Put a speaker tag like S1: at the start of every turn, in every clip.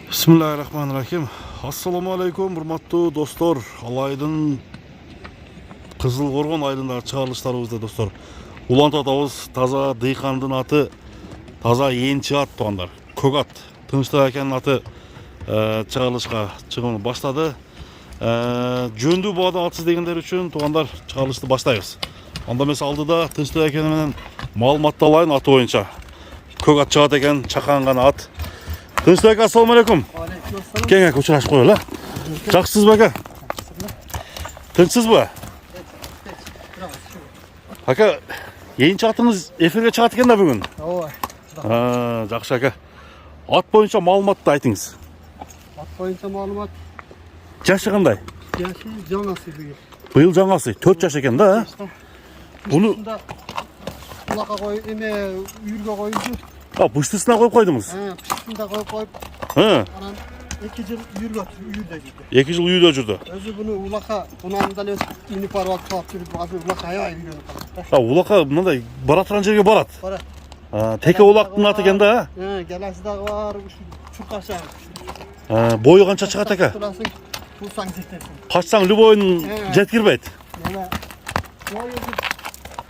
S1: Bismillahirrahmanirrahim. Assalamu alaikum, hurmatlı dostlar. Alayдың Кызылкоргон айылындағы чыгарылыштарыбызда достор. Улан татабыз таза дыйкандын аты, таза энчи ат тугандар. Көк ат. Тынчтык экенин аты чыгарылышка чыгууну баштады. Жөндүү баада атсыз дегендер үчүн тугандар чыгарылышты баштайбыз. Анда эмес алдыда тынчтык экени менен маалыматты алайын аты боюнча. Көк ат чыгат экен, чаканган ат. Тынчтык, ассаламу алейкум. Кеңе учурашып коелу. Жакшысызбы ака? Тынчсызбы? Ака, энчи атыңыз эфирге чыгат экен да бүгүн. Ооба. Жакшы ака. Ат боюнча маалыматты айтыңыз.
S2: Ат боюнча маалымат.
S1: Жашы кандай?
S2: Жашы жаңасы быйыл.
S1: Быйыл жаңасы 4 жаш экен да. Буну кулакка коюп, үйүргө коюлду. Пыштысына коюп койдуңуз?
S2: Пыштысында коюп. Анан 2 жыл үйүрдө жүрдү.
S1: 2 жыл үйдө жүрдү.
S2: Өзү буну улакка унан да эле минип барып алып чыгып жүрүп, азыр улакка аябай үйрөнүп калат да.
S1: Улакка мындай бара турган жерге барат.
S2: Барат.
S1: Теке улактын аты экен да.
S2: Келеси дагы бар, чуркаша.
S1: Бою канча чыгат экен?
S2: Турсаң жетесиң.
S1: Качсаң любойун жеткирбейт.
S2: Бою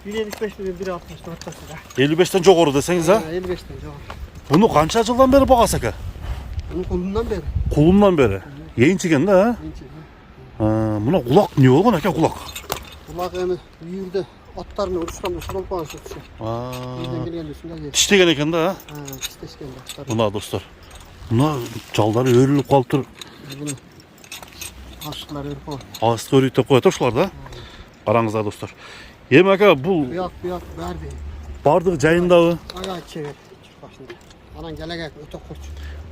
S2: 1.55 менен 1.60 ортосунда.
S1: 55тен жогору десеңиз,
S2: 55тен жогору.
S1: Буну канча жылдан бери багасыз ака?
S2: Буну кулундан бери.
S1: Кулундан бери. Энчи экен да. Мына кулак эмне болгон ака, кулак?
S2: Кулак эми үйүрдө аттарына урушканда болуп калган сөтчү. Үйдөн келгенде ушундай.
S1: Тиштеген экен да.
S2: Тиштешкен да.
S1: Мына достор. Мына жалдары өрүлүп калыптыр.
S2: Буну астылар өрүп коет.
S1: Асты өрүп деп коет ушулар да. Караңыздар достор. Эми ака, бул
S2: Буяк барды.
S1: Бардыгы жайындабы?
S2: Ага, чебет. Чуркашында. Анан келегек өтө курч.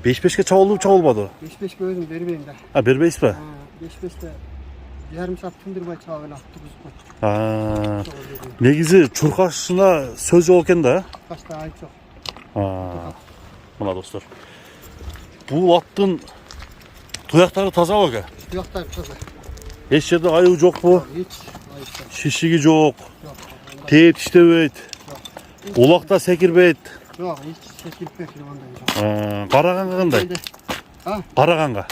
S1: 5-5ке чабылбады?
S2: 5-5 өзүм бербейм да.
S1: Бербейсизби?
S2: 5-5те жарым саат тындырбай чабып эле тугузуп коет.
S1: Негизи чуркашына сөз жок экен да.
S2: Кашта айып жок.
S1: Мына достор. Бул аттын туяктары тазабы ака?
S2: Туяктары таза.
S1: Эч жерде айыл жокпу?
S2: Эч айып жок.
S1: Шишиги жок. Тээп иштебейт. Улакта секирбейт.
S2: Жок, эч секирип андай жок.
S1: Караганга кандай? Караганга.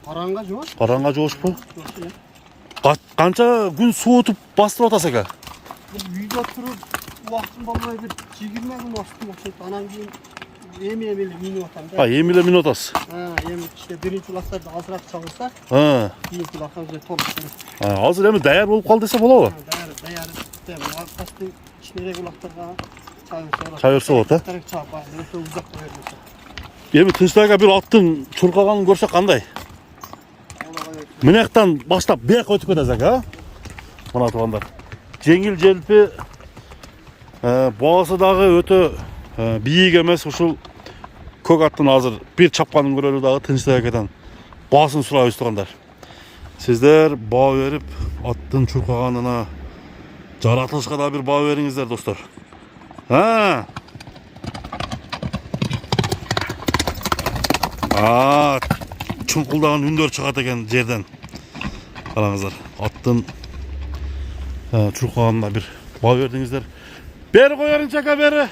S2: Караганга жок.
S1: Караганга жокпу? Канча күн суутуп бастырып атасыз ака?
S2: Үйдө туруп, убактым болбой бир 20 күн баштым окшойт. Анан кийин эми минип атам да.
S1: Эми эле минип атасыз.
S2: Эми иште биринчи улактарды азыраак чабылса, кийинки улакка уже толук.
S1: Азыр эми даяр болуп калды десе болобу?
S2: Даяр. Кастын ичинеги улактарга
S1: чайырса болот,
S2: чабып өтө узакка бермесе.
S1: Эми Тынчтык ака бир аттын чуркаганын көрсөк кандай? Мынаяктан баштап бияка өтүп кетесиз ака. Мына туугандар. Жеңил желпи, баасы дагы өтө бийик эмес. Ушул көк аттын азыр бир чапканын көрөлү дагы Тынчтык акадан баасын сурайбыз туугандар. Сиздер баа берип, аттын чуркаганына, жаратылышка да бир баа бериңиздер достор. Чуңкулдаган үндөр чыгат экен жерден. Караңыздар, аттын чуркаганына бир баа бердиңиздер. Бери коерунчу ака, бери.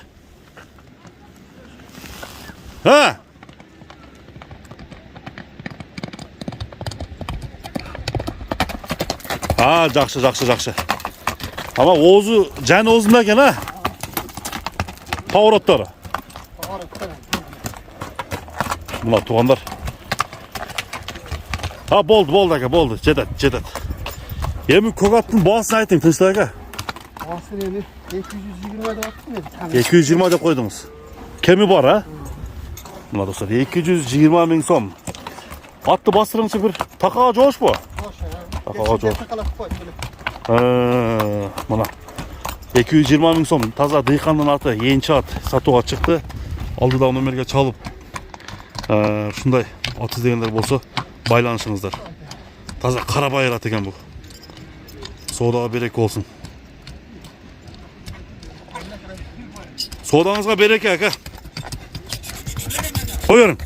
S1: Жакшы. Ама оозу жан оозунда экен, Повороттор. Мына туугандар. Болду ака, болду. Жетет. Эми көк аттын баасын айтың, Тынчтык ака.
S2: Баасын эми 220 деп аттым мен.
S1: 220 деп койдуңуз. Кеми бар, Мына достор, 220 миң сом. Атты бастырыңчы бир такага жоошпу? Такага жоош. Мына 220 миң сом таза дыйкандын аты, энчи ат сатууга чыкты. Алдыда номерге чалып, ушундай ат издегендер болсо байланышыңыздар. Таза кара байыр ат экен бул. Соодага береке болсун. Соодаңызга береке ака. Коерун.